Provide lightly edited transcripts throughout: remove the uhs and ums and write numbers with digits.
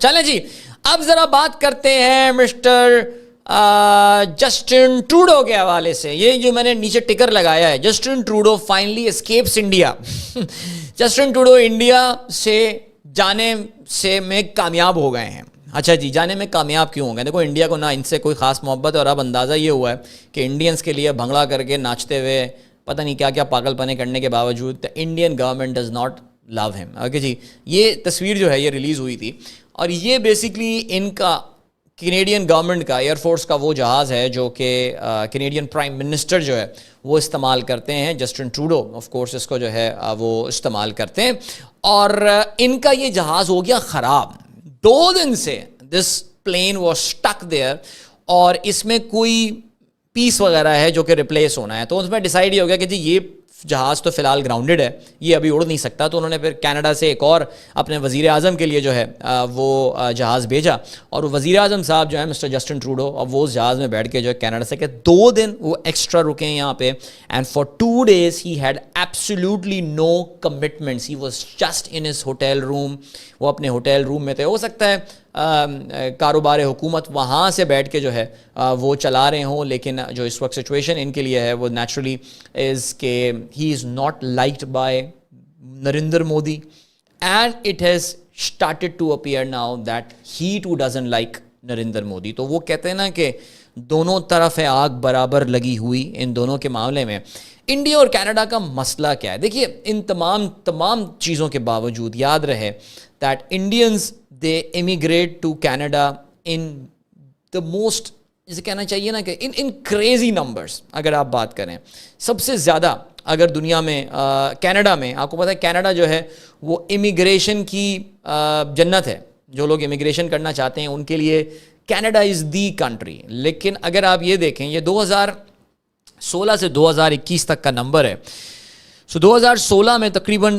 چلیں جی اب ذرا بات کرتے ہیں مسٹر جسٹن ٹروڈو کے حوالے سے. یہ جو میں نے نیچے ٹکر لگایا ہے, Justin Trudeau finally escapes India. Justin Trudeau India سے جانے سے میں کامیاب ہو گئے ہیں. اچھا جی, جانے میں کامیاب کیوں ہو گئے؟ دیکھو انڈیا کو نہ ان سے کوئی خاص محبت ہے, اور اب اندازہ یہ ہوا ہے کہ انڈینس کے لیے بھنگڑا کر کے ناچتے ہوئے پتہ نہیں کیا کیا پاگل پنے کرنے کے باوجود Indian government does not love ہم. اوکے جی, یہ تصویر جو ہے یہ ریلیز ہوئی تھی, اور یہ بیسکلی ان کا کینیڈین گورنمنٹ کا ایئر فورس کا وہ جہاز ہے جو کہ کینیڈین پرائم منسٹر جو ہے وہ استعمال کرتے ہیں. جسٹن ٹروڈو آف کورس اس کو جو ہے وہ استعمال کرتے ہیں, اور ان کا یہ جہاز ہو گیا خراب. 2 دن سے دس پلین واز اسٹک دیئر, اور اس میں کوئی پیس وغیرہ ہے جو کہ ریپلیس ہونا ہے. تو اس میں ڈیسائیڈ یہ ہو گیا کہ جی یہ جہاز تو فی الحال گراؤنڈڈ ہے, یہ ابھی اڑ نہیں سکتا. تو انہوں نے پھر کینیڈا سے ایک اور اپنے وزیر اعظم کے لیے جو ہے وہ جہاز بھیجا, اور وزیر اعظم صاحب جو ہے مسٹر جسٹن ٹروڈو, اب وہ اس جہاز میں بیٹھ کے جو ہے کینیڈا سے کہ 2 دن وہ ایکسٹرا رکے ہیں یہاں پہ. And for 2 days he had absolutely no commitments. He was just in his hotel room. وہ اپنے ہوٹل روم میں تھے. ہو سکتا ہے کاروبار حکومت وہاں سے بیٹھ کے جو ہے وہ چلا رہے ہوں, لیکن جو اس وقت سچویشن ان کے لیے ہے وہ نیچرلی از کہ he is not liked by Narendra Modi, and it has started to appear now that he too doesn't like Narendra Modi. تو وہ کہتے ہیں نا کہ دونوں طرف ہے آگ برابر لگی ہوئی ان دونوں کے معاملے میں. انڈیا اور کینیڈا کا مسئلہ کیا ہے؟ دیکھیے ان تمام چیزوں کے باوجود یاد رہے that Indians they immigrate to Canada in the most, جسے کہنا چاہیے نا کہ in crazy numbers. اگر آپ بات کریں سب سے زیادہ اگر دنیا میں کینیڈا میں, آپ کو پتہ ہے کینیڈا جو ہے وہ امیگریشن کی جنت ہے. جو لوگ امیگریشن کرنا چاہتے ہیں ان کے لیے کینیڈا از دی کنٹری. لیکن اگر آپ یہ دیکھیں, یہ 2016 سے 2021 تک کا نمبر ہے. سو 2016 میں تقریباً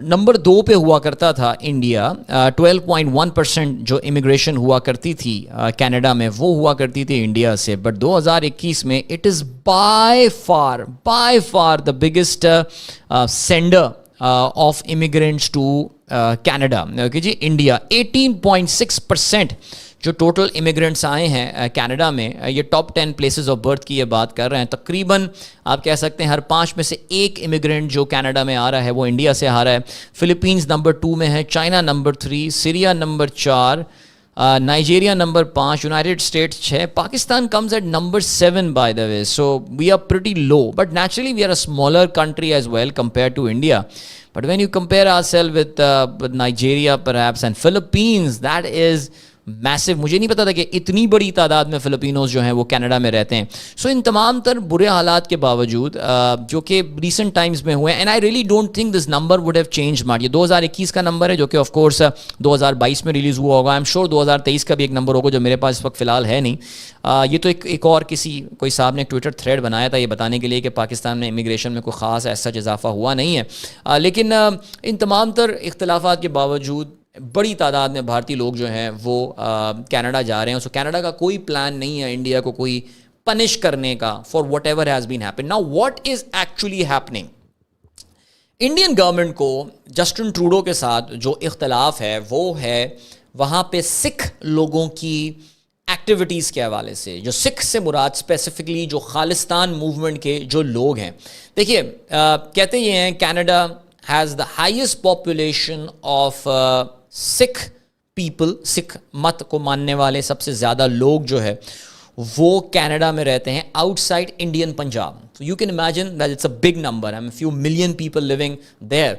نمبر 2 پہ ہوا کرتا تھا انڈیا. 12.1% جو امیگریشن ہوا کرتی تھی کینیڈا میں وہ ہوا کرتی تھی انڈیا سے. بٹ 2021 میں it is by far the biggest sender of immigrants to Canada. Okay جی, انڈیا 18.6% جو ٹوٹل امیگرینٹس آئے ہیں کینیڈا میں. یہ ٹاپ 10 پلیسز آف برتھ کی یہ بات کر رہے ہیں. تقریباً آپ کہہ سکتے ہیں ہر 5 میں سے 1 امیگرینٹ جو کینیڈا میں آ رہا ہے وہ انڈیا سے آ رہا ہے. فلپینز نمبر 2 میں ہے, China number 3, Syria number 4, Nigeria number 5, United States 6, Pakistan comes eight number 7 by the way. So we are pretty low, but naturally we are a smaller country as well compare to India. But when you compare ourselves with Nigeria perhaps and Philippines, that is میسو. مجھے نہیں پتا تھا کہ اتنی بڑی تعداد میں فلپینوز جو ہیں وہ کینیڈا میں رہتے ہیں. سو ان تمام تر برے حالات کے باوجود جو کہ ریسنٹ ٹائمز میں ہوئے ہیں, and I really don't think this number would have change much. یہ 2021 کا نمبر ہے جو کہ آف کورس 2022 میں ریلیز ہوا ہوگا. آئی ایم شیور 2023 کا بھی ایک نمبر ہوگا جو میرے پاس اس وقت فی الحال ہے نہیں. یہ تو ایک اور کوئی صاحب نے ایک ٹویٹر تھریڈ بنایا تھا یہ بتانے کے لیے کہ پاکستان میں امیگریشن میں کوئی خاص ایسا اضافہ ہوا نہیں ہے. لیکن ان تمام تر اختلافات کے باوجود بڑی تعداد میں بھارتی لوگ جو ہیں وہ کینیڈا جا رہے ہیں. سو کینیڈا کا کوئی پلان نہیں ہے انڈیا کو کوئی پنش کرنے کا for what ever has been happen. Now what is actually happening, Indian government کو جسٹن ٹروڈو کے ساتھ جو اختلاف ہے وہ ہے وہاں پہ سکھ لوگوں کی ایکٹیویٹیز کے حوالے سے. جو سکھ سے مراد اسپیسیفکلی جو خالستان موومنٹ کے جو لوگ ہیں. دیکھیے کہتے یہ ہیں Canada has the highest population of Sikh people, سکھ مت کو ماننے والے سب سے زیادہ لوگ جو ہے وہ کینیڈا میں رہتے ہیں out side Indian Punjab. So you can imagine that it's a big number. I mean, few million people living there.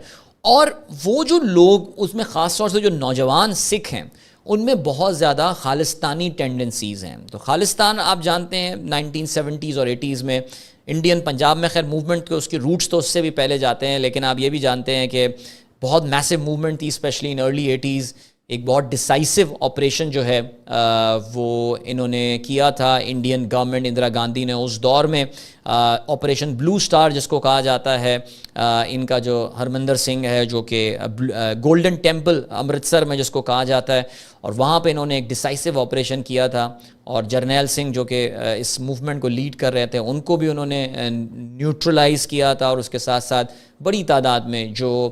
اور وہ جو لوگ اس میں خاص طور سے جو نوجوان سکھ ہیں ان میں بہت زیادہ خالستانی ٹینڈنسیز ہیں. تو خالستان آپ جانتے ہیں 1970s اور 80s میں انڈین پنجاب میں خیر موومنٹ کے اس کے روٹس تو اس سے بھی پہلے جاتے ہیں, لیکن آپ یہ بھی جانتے ہیں کہ بہت میسو موومنٹ تھی اسپیشلی ان ارلی 80s. ایک بہت ڈیسائسو آپریشن جو ہے وہ انہوں نے کیا تھا انڈین گورنمنٹ, اندرا گاندھی نے اس دور میں آپریشن بلو سٹار جس کو کہا جاتا ہے. ان کا جو ہرمندر سنگھ ہے جو کہ گولڈن ٹیمپل امرتسر میں جس کو کہا جاتا ہے, اور وہاں پہ انہوں نے ایک ڈیسائسو آپریشن کیا تھا, اور جرنیل سنگھ جو کہ اس موومنٹ کو لیڈ کر رہے تھے ان کو بھی انہوں نے نیوٹرلائز کیا تھا, اور اس کے ساتھ ساتھ بڑی تعداد میں جو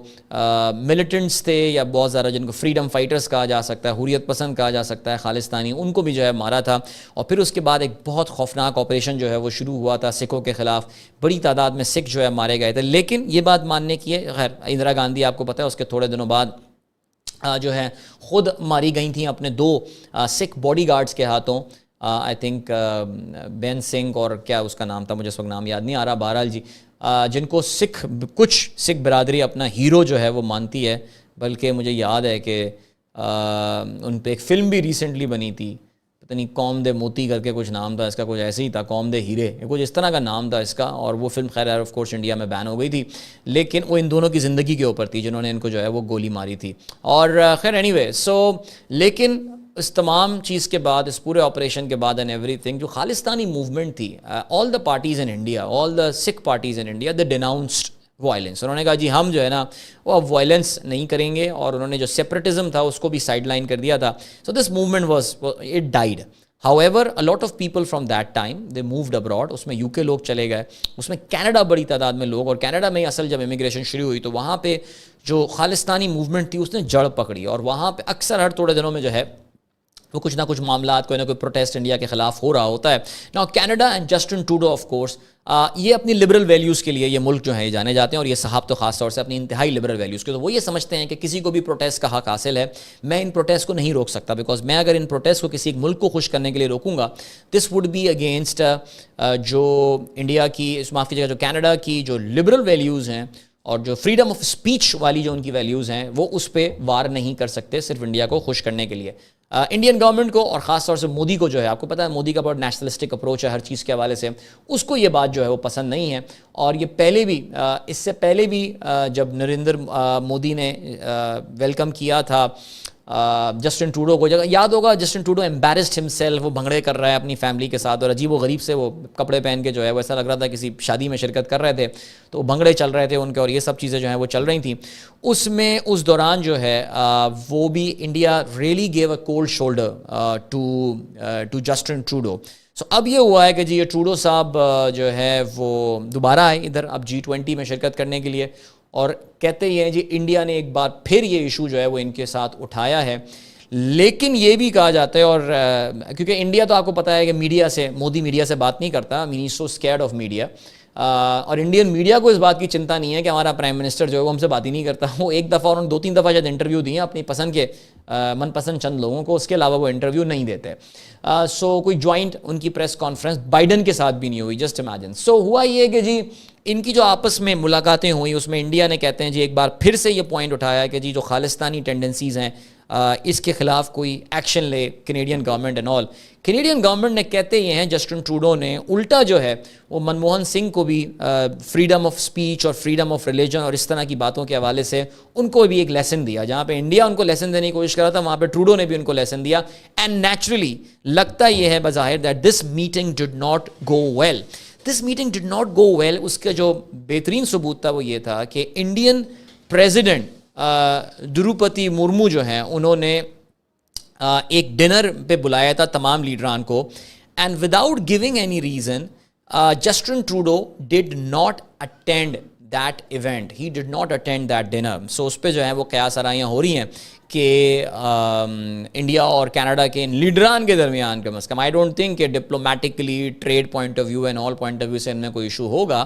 ملیٹنٹس تھے یا بہت زیادہ جن کو فریڈم فائٹرز کہا جا سکتا ہے, حریت پسند کہا جا سکتا ہے, خالصتانی, ان کو بھی جو ہے مارا تھا. اور پھر اس کے بعد ایک بہت خوفناک آپریشن جو ہے وہ شروع ہوا تھا سکھوں کے خلاف, بڑی تعداد میں سکھ جو ہے مارے گئے تھے. لیکن یہ بات ماننے کی ہے, خیر اندرا گاندھی آپ کو پتہ ہے اس کے تھوڑے دنوں بعد جو ہے خود ماری گئی تھیں اپنے 2 سکھ باڈی گارڈز کے ہاتھوں, آئی تھنک بین سنگھ اور کیا اس کا نام تھا, مجھے اس وقت نام یاد نہیں آ رہا, بہرحال جی جن کو کچھ سکھ برادری اپنا ہیرو جو ہے وہ مانتی ہے. بلکہ مجھے یاد ہے کہ ان پہ ایک فلم بھی ریسنٹلی بنی تھی, پتہ نہیں قوم دے موتی کر کے کچھ نام تھا اس کا, کچھ ایسے ہی تھا, قوم دے ہیرے کچھ اس طرح کا نام تھا اس کا, اور وہ فلم خیر آف کورس انڈیا میں بین ہو گئی تھی, لیکن وہ ان دونوں کی زندگی کے اوپر تھی جنہوں نے ان کو جو ہے وہ گولی ماری تھی. اور خیر اینی وے لیکن اس تمام چیز کے بعد, اس پورے آپریشن کے بعد اینڈ ایوری تھنگ, جو خالصتانی موومنٹ تھی, all the parties in India, all the Sikh parties in India, they denounced violence. انہوں نے کہا جی ہم جو ہے نا وہ اب وائلنس نہیں کریں گے, اور انہوں نے جو سیپریٹزم تھا اس کو بھی سائڈ لائن کر دیا تھا. So this movement was it died. However, a lot of people from that time, they moved abroad. اس میں UK لوگ چلے گئے, اس میں کینیڈا بڑی تعداد میں لوگ, اور کینیڈا میں اصل جب امیگریشن شروع ہوئی تو وہاں پہ جو خالصتانی موومنٹ تھی اس نے جڑ پکڑی, اور وہاں پہ اکثر ہر تھوڑے دنوں میں جو ہے وہ کچھ نہ کچھ معاملات, کوئی نہ کوئی پروٹیسٹ انڈیا کے خلاف ہو رہا ہوتا ہے. نا Canada and Justin Trudeau of course, یہ اپنی لبرل ویلیوز کے لیے یہ ملک جو ہے جانے جاتے ہیں, اور یہ صاحب تو خاص طور سے اپنی انتہائی لبرل ویلیوز کے, تو وہ یہ سمجھتے ہیں کہ کسی کو بھی پروٹیسٹ کا حق حاصل ہے, میں ان پروٹیسٹ کو نہیں روک سکتا, بیکاز میں اگر ان پروٹیسٹ کو کسی ایک ملک کو خوش کرنے کے لیے روکوں گا, دس وڈ بی اگینسٹ جو انڈیا کی, معاف کیجیے گا, جو کینیڈا کی جو لبرل ویلیوز ہیں اور جو فریڈم آف اسپیچ والی جو ان کی ویلیوز ہیں, وہ اس پہ وار نہیں کر سکتے صرف انڈیا کو خوش کرنے کے لیے. انڈین گورنمنٹ کو اور خاص طور سے مودی کو جو ہے, آپ کو پتہ ہے مودی کا بہت نیشنلسٹک اپروچ ہے ہر چیز کے حوالے سے, اس کو یہ بات جو ہے وہ پسند نہیں ہے. اور یہ پہلے بھی اس سے پہلے بھی جب نریندر مودی نے ویلکم کیا تھا جسٹن ٹروڈو کو, یاد ہوگا جسٹن ٹروڈو امبیرسڈ ہمسیلف, وہ بھنگڑے کر رہا ہے اپنی فیملی کے ساتھ, اور عجیب و غریب سے وہ کپڑے پہن کے جو ہے وہ ایسا لگ رہا تھا کسی شادی میں شرکت کر رہے تھے, تو وہ بھنگڑے چل رہے تھے ان کے, اور یہ سب چیزیں جو ہیں وہ چل رہی تھیں. اس میں اس دوران جو ہے وہ بھی India really gave a cold shoulder to Justin Trudeau. سو اب یہ ہوا ہے کہ جی یہ ٹروڈو صاحب جو ہے وہ دوبارہ آئے ادھر اب G20 میں شرکت کرنے کے لیے, اور کہتے ہی ہیں جی انڈیا نے ایک بار پھر یہ ایشو جو ہے وہ ان کے ساتھ اٹھایا ہے. لیکن یہ بھی کہا جاتا ہے, اور کیونکہ انڈیا تو آپ کو پتہ ہے کہ میڈیا سے, مودی میڈیا سے بات نہیں کرتا, مین سو اسکیئرڈ آف میڈیا, اور انڈین میڈیا کو اس بات کی چنتا نہیں ہے کہ ہمارا پرائم منسٹر جو ہے وہ ہم سے بات ہی نہیں کرتا. وہ ایک دفعہ اور 2-3 دفعہ شاید انٹرویو دیے اپنی پسند کے من پسند چند لوگوں کو, اس کے علاوہ وہ انٹرویو نہیں دیتے. سو کوئی جوائنٹ ان کی پریس کانفرنس بائیڈن کے ساتھ بھی نہیں ہوئی, جسٹ امیجن. سو ہوا یہ کہ جی ان کی جو آپس میں ملاقاتیں ہوئیں اس میں انڈیا نے کہتے ہیں جی ایک بار پھر سے یہ پوائنٹ اٹھایا کہ جی جو خالصتانی ٹینڈنسیز ہیں اس کے خلاف کوئی ایکشن لے Canadian government and all. Canadian government نے کہتے یہ ہیں, جسٹن ٹروڈو نے الٹا جو ہے وہ منموہن سنگھ کو بھی فریڈم آف اسپیچ اور فریڈم آف ریلیجن اور اس طرح کی باتوں کے حوالے سے ان کو بھی ایک لیسن دیا. جہاں پہ انڈیا ان کو لیسن دینے کی کوشش کر رہا تھا, وہاں پہ ٹروڈو نے بھی ان کو لیسن دیا. اینڈ نیچرلی لگتا یہ ہے بظاہر that this meeting did not go well. This meeting did not go well. اس کا جو بہترین ثبوت تھا وہ یہ تھا کہ انڈین پریزیڈنٹ دروپتی مرمو جو ہیں انہوں نے ایک ڈنر پہ بلایا تھا تمام لیڈران کو, and without giving any reason Justin Trudeau did not attend that event, he did not attend that dinner. So اس پہ جو ہیں وہ قیاس آرائیاں ہو رہی ہیں کہ انڈیا اور کینیڈا کے لیڈران کے درمیان کم از کم, آئی ڈونٹ تھنک کہ diplomatically trade point of view and all point of view سے ان میں کوئی ایشو ہوگا,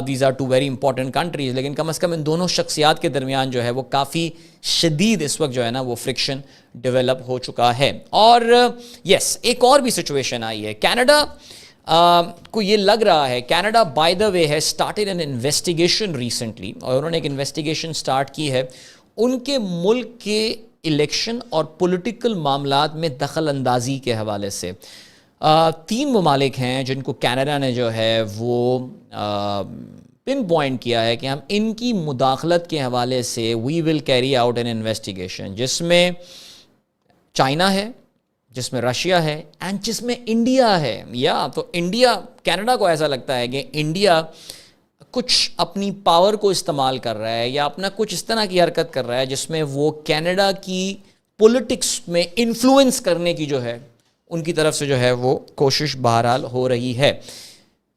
these are two very important countries, لیکن کم از کم ان دونوں شخصیات کے درمیان جو ہے وہ کافی شدید اس وقت جو ہے نا وہ فرکشن ڈیولپ ہو چکا ہے. اور یس ایک اور بھی سچویشن آئی ہے, کینیڈا کو یہ لگ رہا ہے, کینیڈا بائی دا وے ہے اسٹارٹڈ این انویسٹیگیشن ریسنٹلی, اور انہوں نے ایک انویسٹیگیشن اسٹارٹ کی ہے ان کے ملک کے الیکشن اور پولیٹیکل معاملات میں دخل اندازی کے حوالے سے. 3 ممالک ہیں جن کو کینیڈا نے جو ہے وہ پن پوائنٹ کیا ہے کہ ہم ان کی مداخلت کے حوالے سے we will carry out an investigation, جس میں چائنا ہے, جس میں رشیا ہے اینڈ جس میں انڈیا ہے. یا تو انڈیا, کینیڈا کو ایسا لگتا ہے کہ انڈیا کچھ اپنی پاور کو استعمال کر رہا ہے یا اپنا کچھ اس طرح کی حرکت کر رہا ہے جس میں وہ کینیڈا کی پولیٹکس میں انفلوئنس کرنے کی جو ہے ان کی طرف سے جو ہے وہ کوشش بہرحال ہو رہی ہے.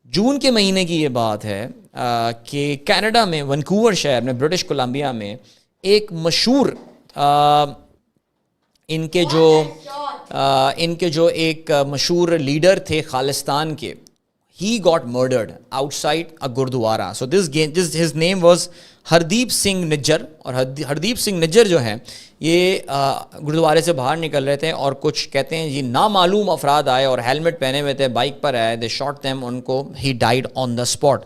جون کے مہینے کی یہ بات ہے کہ کینیڈا میں ونکوور شہر میں برٹش کولمبیا میں ایک مشہور ان کے جو ایک مشہور لیڈر تھے خالستان کے, he got murdered outside a gurdwara. So his name was Hardeep Singh نجر. اور ہردیپ سنگھ نجر جو ہیں یہ گردوارے سے باہر نکل رہے تھے اور کچھ کہتے ہیں یہ نامعلوم افراد آئے اور ہیلمٹ پہنے ہوئے تھے, بائک پر آئے, دے شاٹ them, ان کو he died on the spot.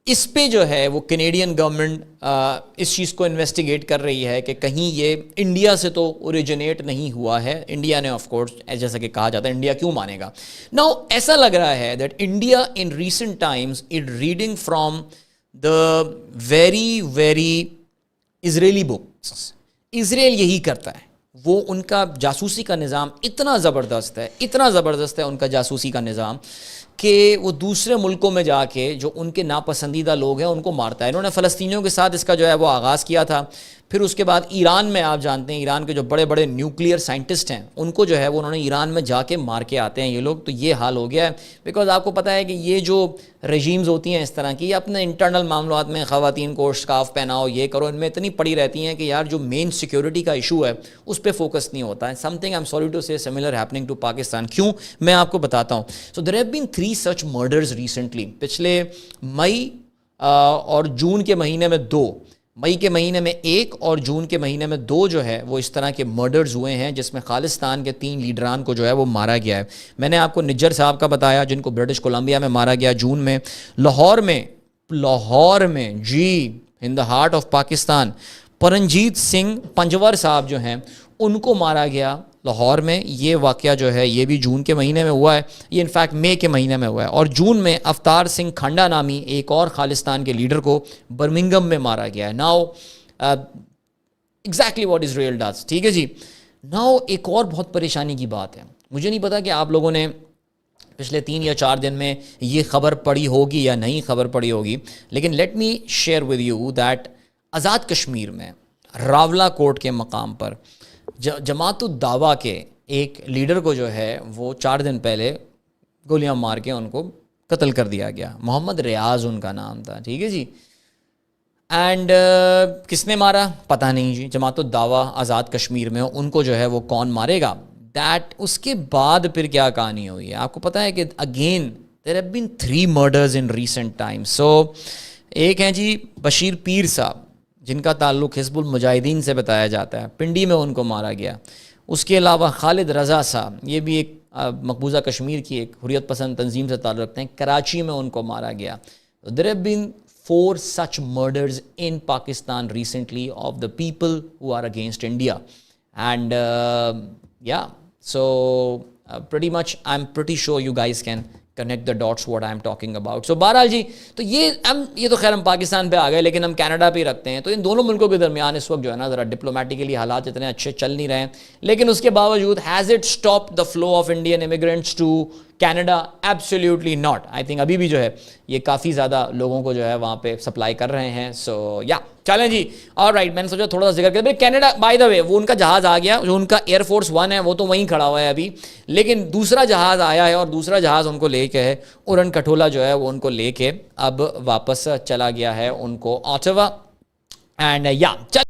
اس پہ جو ہے وہ کینیڈین گورنمنٹ اس چیز کو انویسٹیگیٹ کر رہی ہے کہ کہیں یہ انڈیا سے تو اوریجنیٹ نہیں ہوا ہے. انڈیا نے آف کورس جیسا کہ کہا جاتا ہے انڈیا کیوں مانے گا. ناؤ ایسا لگ رہا ہے that India in recent times it reading from the very Israeli books. Israel یہی کرتا ہے, وہ ان کا جاسوسی کا نظام اتنا زبردست ہے ان کا جاسوسی کا نظام کہ وہ دوسرے ملکوں میں جا کے جو ان کے ناپسندیدہ لوگ ہیں ان کو مارتا ہے. انہوں نے فلسطینیوں کے ساتھ اس کا جو ہے وہ آغاز کیا تھا. پھر اس کے بعد ایران میں آپ جانتے ہیں ایران کے جو بڑے بڑے نیوکلیئر سائنٹسٹ ہیں ان کو جو ہے وہ انہوں نے ایران میں جا کے مار کے آتے ہیں یہ لوگ. تو یہ حال ہو گیا ہے بیکاز آپ کو پتہ ہے کہ یہ جو رجیمز ہوتی ہیں اس طرح کی, اپنے انٹرنل معاملات میں خواتین کو اسکارف پہناؤ, یہ کرو, ان میں اتنی پڑی رہتی ہیں کہ یار جو مین سیکیورٹی کا ایشو ہے اس پہ فوکس نہیں ہوتا ہے. Something I am sorry to say similar happening to Pakistan. کیوں, میں آپ کو بتاتا ہوں. So there have been 3 such murders recently. پچھلے مئی اور جون کے مہینے میں 2, مئی کے مہینے میں 1 اور جون کے مہینے میں 2 جو ہے وہ اس طرح کے مرڈرز ہوئے ہیں جس میں خالستان کے 3 لیڈران کو جو ہے وہ مارا گیا ہے. میں نے آپ کو نجر صاحب کا بتایا جن کو برٹش کولمبیا میں مارا گیا جون میں. لاہور میں جی in the heart of Pakistan Paramjit Singh Panjwar sahib جو ہیں ان کو مارا گیا لاہور میں. یہ واقعہ جو ہے یہ بھی جون کے مہینے میں ہوا ہے, یہ انفیکٹ مئی کے مہینے میں ہوا ہے. اور جون میں اوتار سنگھ کھنڈا نامی ایک اور خالستان کے لیڈر کو برمنگم میں مارا گیا ہے. Now exactly what Israel does. ٹھیک ہے جی. ناؤ ایک اور بہت پریشانی کی بات ہے, مجھے نہیں پتا کہ آپ لوگوں نے پچھلے 3 یا 4 دن میں یہ خبر پڑھی ہوگی یا نہیں خبر پڑھی ہوگی, لیکن let me share with you that Azad Kashmir میں راولا کوٹ کے مقام پر جماعت الدعویٰ کے ایک لیڈر کو جو ہے وہ 4 دن پہلے گولیاں مار کے ان کو قتل کر دیا گیا. محمد ریاض ان کا نام تھا. ٹھیک ہے جی. اینڈ کس نے مارا پتہ نہیں جی. جماعت الدعویٰ آزاد کشمیر میں ان کو جو ہے وہ کون مارے گا. دیٹ اس کے بعد پھر کیا کہانی ہوئی ہے آپ کو پتہ ہے کہ again there have been 3 murders in recent time. So ایک ہیں جی بشیر پیر صاحب جن کا تعلق حزب المجاہدین سے بتایا جاتا ہے, پنڈی میں ان کو مارا گیا. اس کے علاوہ خالد رضا صاحب یہ بھی ایک مقبوضہ کشمیر کی ایک حریت پسند تنظیم سے تعلق رکھتے ہیں, کراچی میں ان کو مارا گیا. دیر have been 4 such murders in Pakistan recently of the people who are against India. And yeah, so pretty much I'm pretty sure you guys can connect the dots what I'm talking about. So بہرحال جی تو یہ تو خیر ہم پاکستان پہ آ گئے لیکن ہم کینیڈا پہ ہی رکھتے ہیں. تو ان دونوں ملکوں کے درمیان اس وقت جو ہے نا ذرا ڈپلومیٹیکلی حالات اتنے اچھے چل نہیں رہے ہیں, لیکن اس کے باوجود has it stop the flow of Indian immigrants to Canada? Absolutely not. I think ابھی بھی جو ہے یہ کافی زیادہ لوگوں کو جو ہے وہاں پہ سپلائی کر رہے ہیں. سو یا چلیں جی آل رائٹ, میں نے سوچا تھوڑا سا ذکر کر. کینیڈا بائی دا وے وہ ان کا جہاز آ گیا, جو ان کا ایئر فورس 1 ہے وہ تو وہیں کھڑا ہوا ہے ابھی, لیکن دوسرا جہاز آیا ہے اور دوسرا جہاز ان کو لے کے ہے اورن کٹھولا جو ہے وہ ان کو لے کے اب واپس چلا گیا ہے ان کو آٹاوا. اینڈ یا